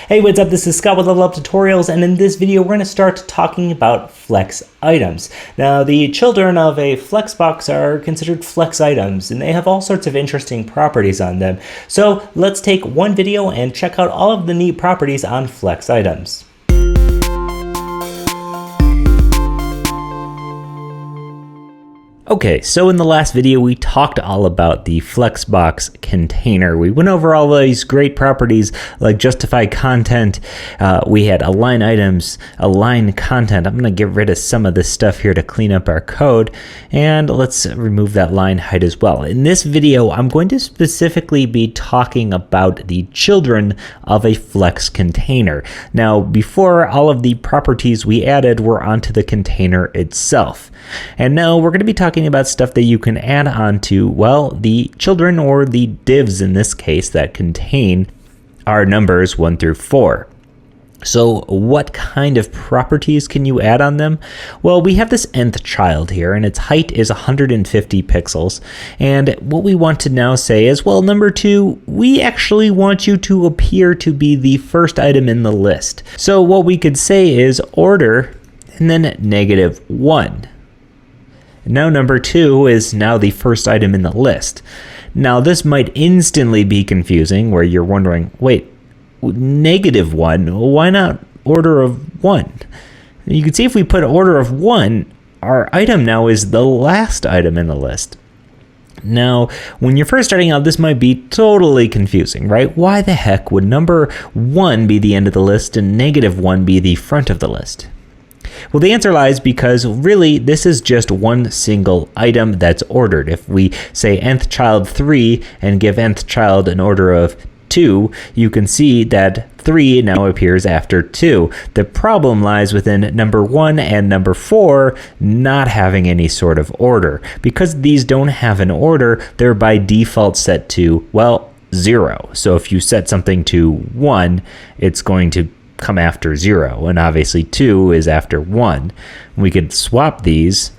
Hey, what's up? This is Scott with Level Up Tutorials, and in this video we're going to start talking about flex items. Now, the children of a Flexbox are considered flex items, and they have all sorts of interesting properties on them. So let's take one video and check out all of the neat properties on flex items. Okay, so in the last video we talked all about the Flexbox container. We went over all these great properties like justify content. We had align items, align content. I'm going to get rid of some of this stuff here to clean up our code, and let's remove that line height as well. In this video, I'm going to specifically be talking about the children of a flex container. Now, before, all of the properties we added were onto the container itself. And now we're going to be talking about stuff that you can add on to, well, the children, or the divs in this case, that contain our numbers 1 through 4. So what kind of properties can you add on them? Well, we have this nth child here, and its height is 150 pixels. And what we want to now say is, well, number 2, we actually want you to appear to be the first item in the list. So what we could say is order and then -1. Now number 2 is now the first item in the list. Now this might instantly be confusing, where you're wondering, wait, -1, why not order of 1? You can see if we put order of 1, our item now is the last item in the list. Now, when you're first starting out, this might be totally confusing, right? Why the heck would number 1 be the end of the list and -1 be the front of the list? Well, the answer lies because really this is just one single item that's ordered. If we say nth child 3 and give nth child an order of 2, you can see that 3 now appears after 2. The problem lies within number 1 and number 4 not having any sort of order. Because these don't have an order, they're by default set to, well, 0. So if you set something to 1, it's going to come after 0, and obviously 2 is after 1. We could swap these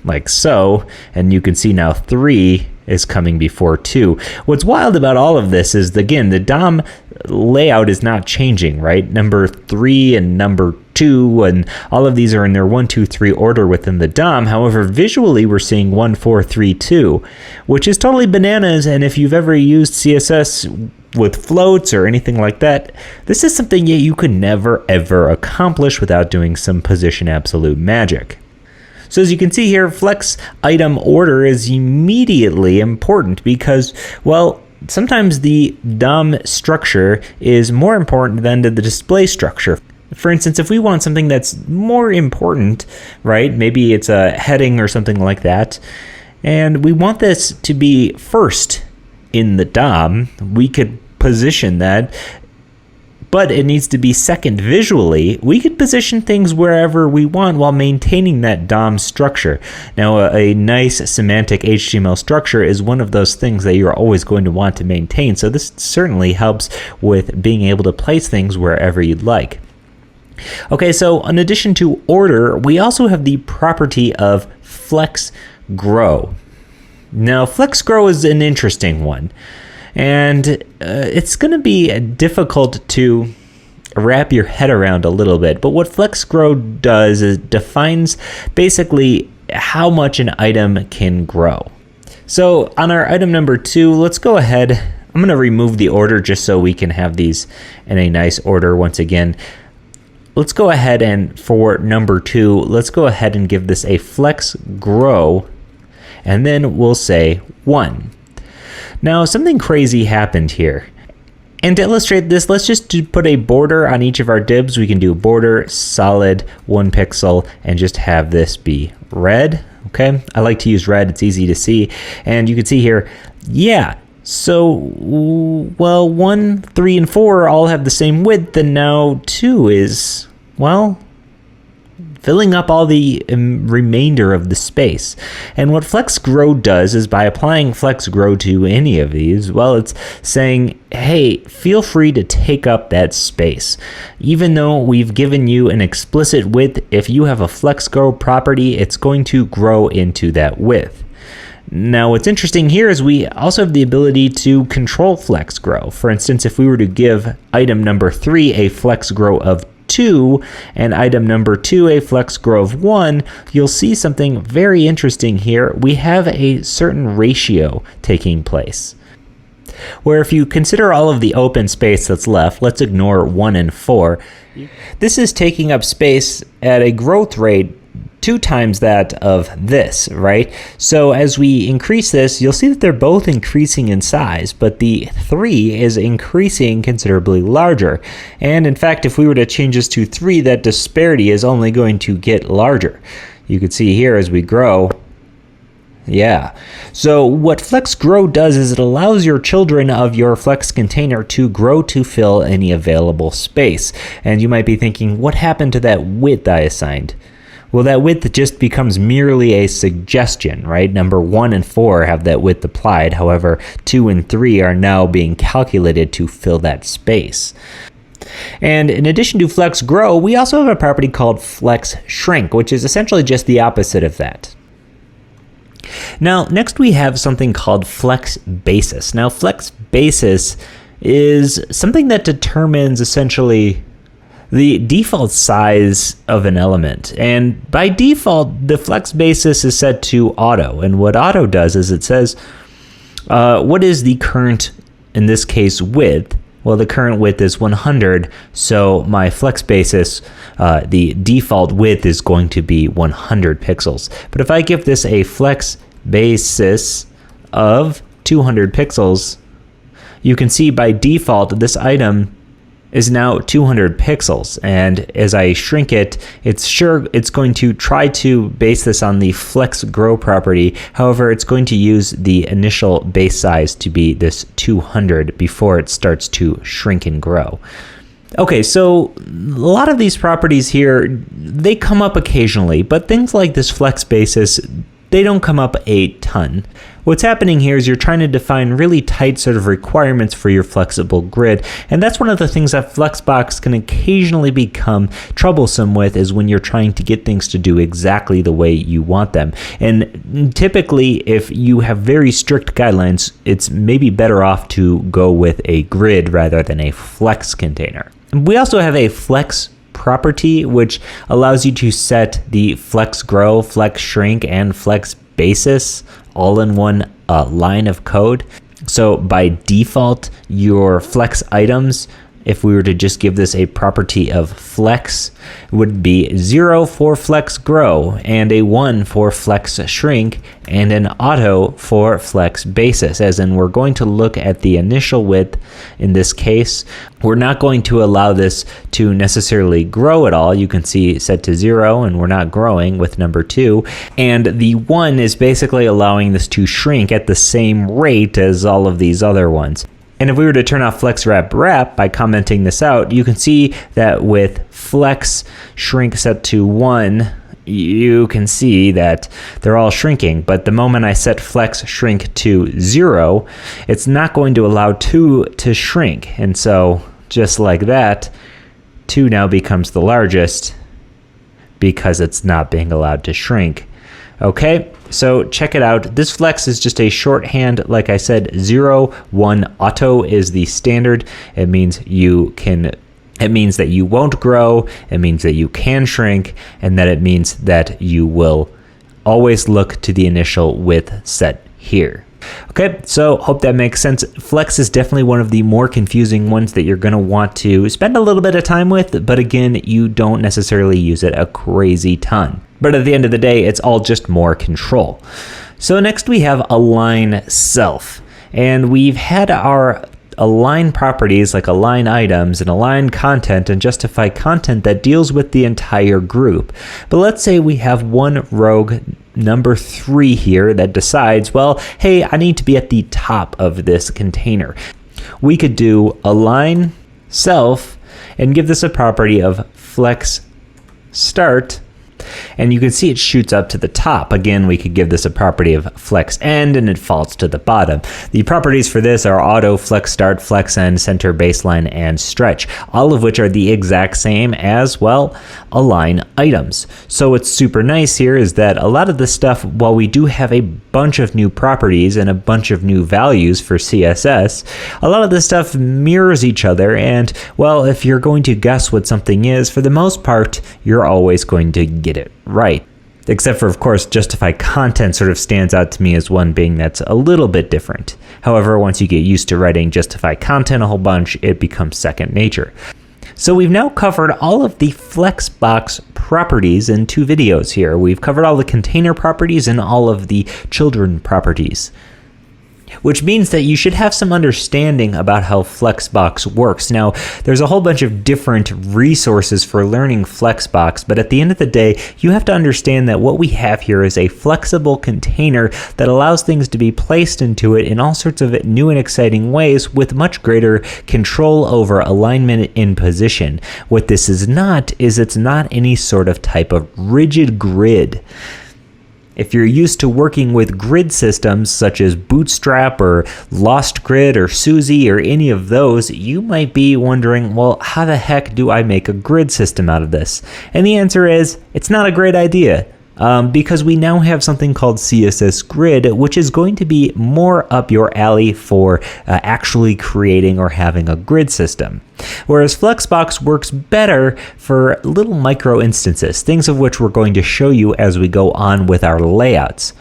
like so, and you can see now 3 is coming before 2. What's wild about all of this is, again, the DOM layout is not changing, right? Number 3 and number 2 and all of these are in their 1, 2, 3 order within the DOM. However, visually we're seeing 1, 4, 3, 2, which is totally bananas. And if you've ever used CSS with floats or anything like that, this is something you could never ever accomplish without doing some position absolute magic. So as you can see here, flex item order is immediately important because, well, sometimes the DOM structure is more important than the display structure. For instance, if we want something that's more important, right, maybe it's a heading or something like that, and we want this to be first in the DOM, we could position that, but it needs to be second visually. We could position things wherever we want while maintaining that DOM structure. Now, a nice semantic HTML structure is one of those things that you're always going to want to maintain, so this certainly helps with being able to place things wherever you'd like. Okay, so in addition to order, we also have the property of FlexGrow. Now, FlexGrow is an interesting one, and it's going to be difficult to wrap your head around a little bit. But what FlexGrow does is defines basically how much an item can grow. So on our item number 2, let's go ahead. I'm going to remove the order just so we can have these in a nice order once again. Let's go ahead and for number 2, let's go ahead and give this a FlexGrow, and then we'll say 1. Now, something crazy happened here. And to illustrate this, let's just put a border on each of our divs. We can do border solid 1 pixel and just have this be red. Okay, I like to use red, it's easy to see. And you can see here, yeah, so, well, 1, 3, and 4 all have the same width, and now 2 is, well, filling up all the remainder of the space. And what FlexGrow does is, by applying FlexGrow to any of these, well, it's saying, hey, feel free to take up that space. Even though we've given you an explicit width, if you have a FlexGrow property, it's going to grow into that width. Now, what's interesting here is we also have the ability to control FlexGrow. For instance, if we were to give item number 3 a FlexGrow of 2 and item number 2 a FlexGrow of 1, you'll see something very interesting here. We have a certain ratio taking place, where if you consider all of the open space that's left, let's ignore 1 and 4, this is taking up space at a growth rate 2 times that of this, right? So as we increase this, you'll see that they're both increasing in size, but the 3 is increasing considerably larger. And in fact, if we were to change this to 3, that disparity is only going to get larger. You can see here as we grow. Yeah. So what FlexGrow does is it allows your children of your Flex container to grow to fill any available space. And you might be thinking, what happened to that width I assigned? Well, that width just becomes merely a suggestion, right? Number 1 and 4 have that width applied. However, 2 and 3 are now being calculated to fill that space. And in addition to FlexGrow, we also have a property called FlexShrink, which is essentially just the opposite of that. Now, next we have something called FlexBasis. Now, FlexBasis is something that determines essentially the default size of an element. And by default, the FlexBasis is set to auto. And what auto does is it says, what is the current, in this case, width? Well, the current width is 100, so my FlexBasis, the default width is going to be 100 pixels. But if I give this a FlexBasis of 200 pixels, you can see by default this item is now 200 pixels, and as I shrink it, it's going to try to base this on the FlexGrow property. However, it's going to use the initial base size to be this 200 before it starts to shrink and grow. Okay, so a lot of these properties here, they come up occasionally, but things like this FlexBasis, they don't come up a ton. What's happening here is you're trying to define really tight sort of requirements for your flexible grid, and that's one of the things that Flexbox can occasionally become troublesome with, is when you're trying to get things to do exactly the way you want them. And typically, if you have very strict guidelines, it's maybe better off to go with a grid rather than a Flex container. We also have a Flex property, which allows you to set the FlexGrow, FlexShrink, and FlexBasis all in one line of code. So by default, your Flex items, if we were to just give this a property of Flex, would be 0 for FlexGrow, and a 1 for FlexShrink, and an auto for FlexBasis, as in we're going to look at the initial width in this case. We're not going to allow this to necessarily grow at all. You can see set to 0, and we're not growing with number 2. And the 1 is basically allowing this to shrink at the same rate as all of these other ones. And if we were to turn off FlexWrap by commenting this out, you can see that with FlexShrink set to 1, you can see that they're all shrinking. But the moment I set FlexShrink to 0, it's not going to allow 2 to shrink. And so just like that, 2 now becomes the largest because it's not being allowed to shrink. Okay, so check it out. This Flex is just a shorthand. Like I said, 0, 1 auto is the standard. It means that you won't grow. It means that you can shrink, and that it means that you will always look to the initial width set here. Okay, so hope that makes sense. Flex is definitely one of the more confusing ones that you're going to want to spend a little bit of time with, but again, you don't necessarily use it a crazy ton. But at the end of the day, it's all just more control. So next we have align self, and we've had our align properties like align items and align content and justify content that deals with the entire group. But let's say we have one rogue number 3 here that decides, well, hey, I need to be at the top of this container. We could do align self and give this a property of flex start, And you can see it shoots up to the top. Again, we could give this a property of flex end and it falls to the bottom. The properties for this are auto, flex start, flex end, center, baseline, and stretch, all of which are the exact same as, well, align items. So what's super nice here is that a lot of this stuff, while we do have a bunch of new properties and a bunch of new values for CSS, a lot of this stuff mirrors each other, and, well, if you're going to guess what something is, for the most part, you're always going to get it right. Except for, of course, justify content sort of stands out to me as one being that's a little bit different. However, once you get used to writing justify content a whole bunch, it becomes second nature. So we've now covered all of the Flexbox properties in 2 videos here. We've covered all the container properties and all of the children properties, which means that you should have some understanding about how Flexbox works. Now, there's a whole bunch of different resources for learning Flexbox, but at the end of the day, you have to understand that what we have here is a flexible container that allows things to be placed into it in all sorts of new and exciting ways with much greater control over alignment and position. What this is not is it's not any sort of type of rigid grid. If you're used to working with grid systems such as Bootstrap or Lost Grid or Suzy or any of those, you might be wondering, well, how the heck do I make a grid system out of this? And the answer is, it's not a great idea. Because we now have something called CSS Grid, which is going to be more up your alley for actually creating or having a grid system. Whereas Flexbox works better for little micro instances, things of which we're going to show you as we go on with our layouts.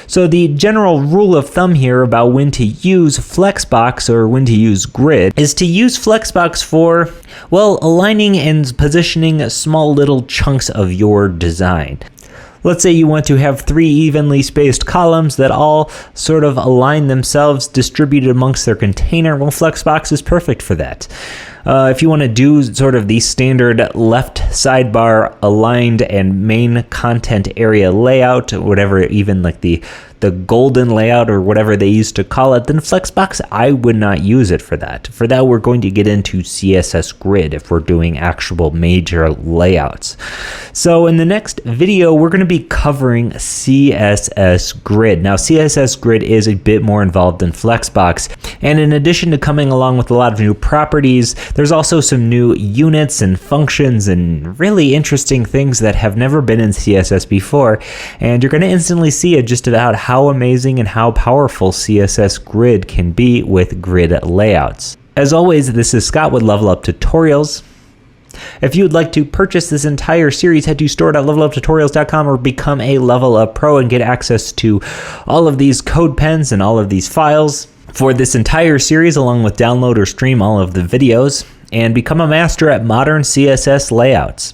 So the general rule of thumb here about when to use Flexbox or when to use Grid is to use Flexbox for, well, aligning and positioning small little chunks of your design. Let's say you want to have 3 evenly spaced columns that all sort of align themselves distributed amongst their container. Well, Flexbox is perfect for that. If you want to do sort of the standard left sidebar aligned and main content area layout, or whatever, even like the golden layout or whatever they used to call it, then Flexbox, I would not use it for that. For that, we're going to get into CSS Grid if we're doing actual major layouts. So in the next video, we're going to be covering CSS Grid. Now, CSS Grid is a bit more involved than Flexbox, and in addition to coming along with a lot of new properties, there's also some new units and functions and really interesting things that have never been in CSS before, and you're going to instantly see it just about how amazing and how powerful CSS Grid can be with grid layouts. As always, this is Scott with Level Up Tutorials. If you would like to purchase this entire series, head to store.leveluptutorials.com or become a Level Up Pro and get access to all of these code pens and all of these files for this entire series, along with download or stream all of the videos, and become a master at Modern CSS Layouts.